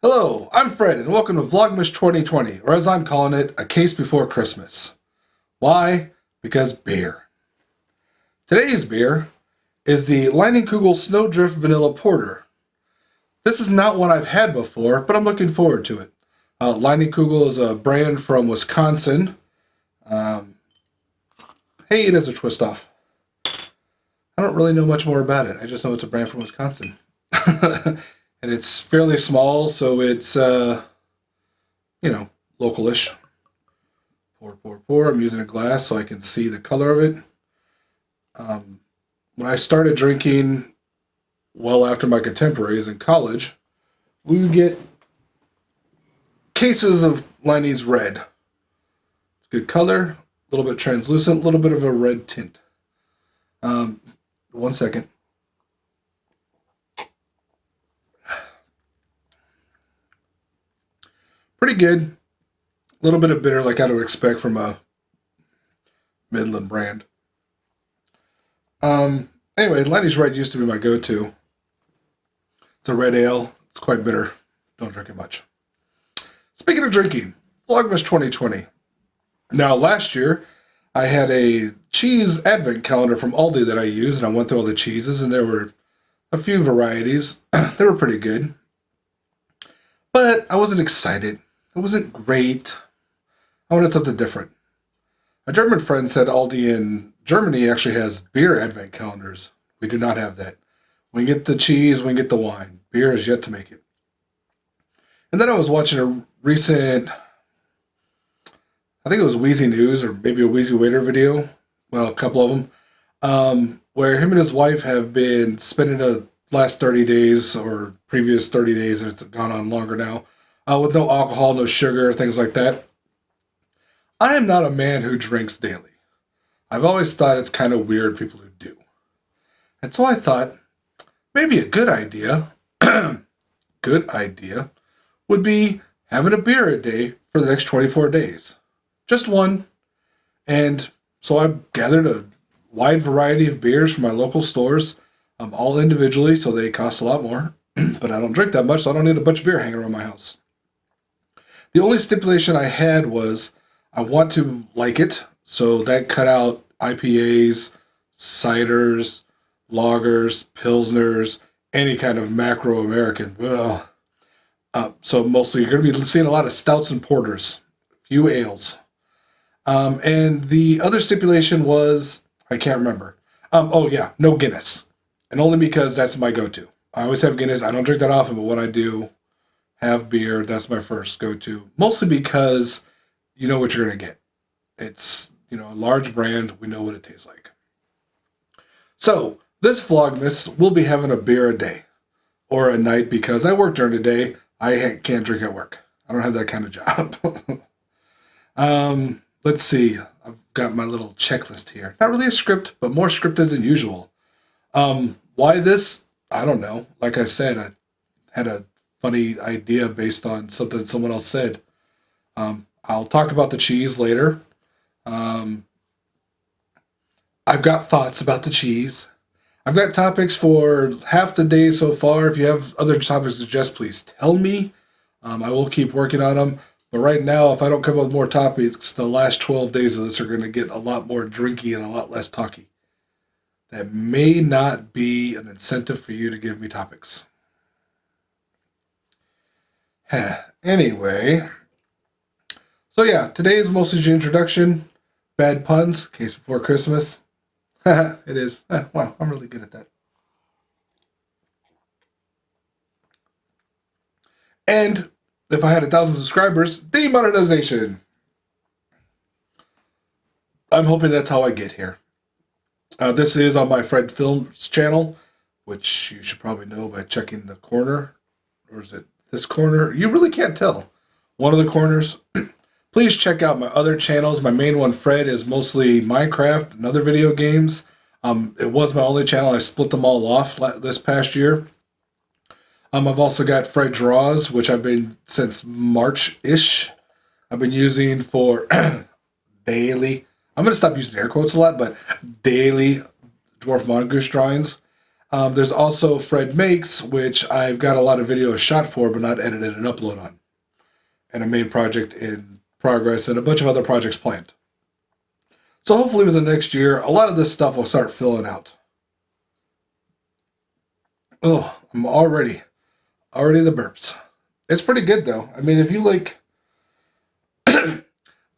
Hello, I'm Fred, and welcome to Vlogmas 2020, or as I'm calling it, A Case Before Christmas. Why? Because beer. Today's beer is the Leinenkugel Snowdrift Vanilla Porter. This is not one I've had before, but I'm looking forward to it. Leinenkugel is a brand from Wisconsin. Hey, it is a twist off. I don't really know much more about it. I just know it's a brand from Wisconsin. And it's fairly small, so it's, localish. Pour. I'm using a glass so I can see the color of it. When I started drinking, well after my contemporaries in college, we would get cases of Leine's Red. It's good color, a little bit translucent, a little bit of a red tint. 1 second. Pretty good. A little bit of bitter, like I would expect from a Midland brand. Anyway, Leine's Red used to be my go-to. It's a red ale. It's quite bitter. Don't drink it much. Speaking of drinking, Vlogmas 2020. Now, last year, I had a cheese advent calendar from Aldi that I used, and I went through all the cheeses, and there were a few varieties. They were pretty good. But I wasn't excited. It wasn't great. I wanted something different. A German friend said Aldi in Germany actually has beer advent calendars. We do not have that. We can get the cheese, we can get the wine. Beer is yet to make it. And then I was watching a recent, I think it was Wheezy News or maybe a Wheezy Waiter video. Well, a couple of them. Where him and his wife have been spending the last 30 days or previous 30 days, and it's gone on longer now, with no alcohol, no sugar, things like that. I am not a man who drinks daily. I've always thought it's kind of weird people who do. And so I thought maybe a good idea, would be having a beer a day for the next 24 days. Just one. And so I gathered a wide variety of beers from my local stores, all individually, so they cost a lot more. But I don't drink that much, so I don't need a bunch of beer hanging around my house. The only stipulation I had was I want to like it, so that cut out IPAs, ciders, lagers, pilsners, any kind of macro American. So mostly you're going to be seeing a lot of stouts and porters, a few ales. And the other stipulation was, I can't remember. No Guinness. And only because that's my go-to. I always have Guinness. I don't drink that often, but when I do have beer, that's my first go-to. Mostly because you know what you're going to get. It's, a large brand. We know what it tastes like. So, this Vlogmas, we'll be having a beer a day. Or a night, because I work during the day. I can't drink at work. I don't have that kind of job. Let's see. I've got my little checklist here. Not really a script, but more scripted than usual. Why this? I don't know. Like I said, I had a funny idea based on something someone else said. I'll talk about the cheese later. I've got thoughts about the cheese. I've got topics for half the day so far. If you have other topics to suggest, please tell me. I will keep working on them. But right now, if I don't come up with more topics, the last 12 days of this are going to get a lot more drinky and a lot less talky. That may not be an incentive for you to give me topics. Anyway. So yeah, today is mostly the introduction. Bad puns, Case Before Christmas. It is. Wow, I'm really good at that. And if I had 1,000 subscribers, demonetization. I'm hoping that's how I get here. This is on my Fred Films channel, which you should probably know by checking the corner. Or is it this corner? You really can't tell. One of the corners. Please check out my other channels. My main one, Fred, is mostly Minecraft and other video games. It was my only channel. I split them all off this past year. I've also got Fred Draws, which I've been since March-ish. I've been using for daily. I'm going to stop using air quotes a lot, but daily Dwarf Mongoose drawings. There's also Fred Makes, which I've got a lot of videos shot for, but not edited and upload on. And a main project in progress and a bunch of other projects planned. So hopefully within the next year, a lot of this stuff will start filling out. Oh, I'm already the burps. It's pretty good though. I mean, if you like,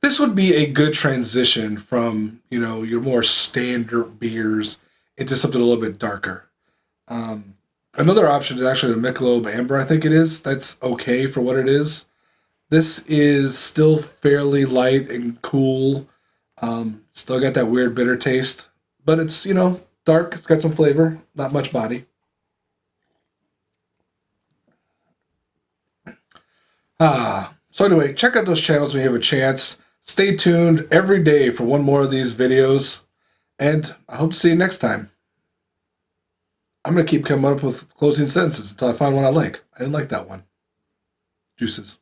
this would be a good transition from, you know, your more standard beers into something a little bit darker. Another option is actually the Michelob Amber, I think it is. That's okay for what it is. This is still fairly light and cool. Still got that weird bitter taste, but it's, you know, dark. It's got some flavor, not much body. So anyway, check out those channels when you have a chance. Stay tuned every day for one more of these videos, and I hope to see you next time. I'm going to keep coming up with closing sentences until I find one I like. I didn't like that one. Juices.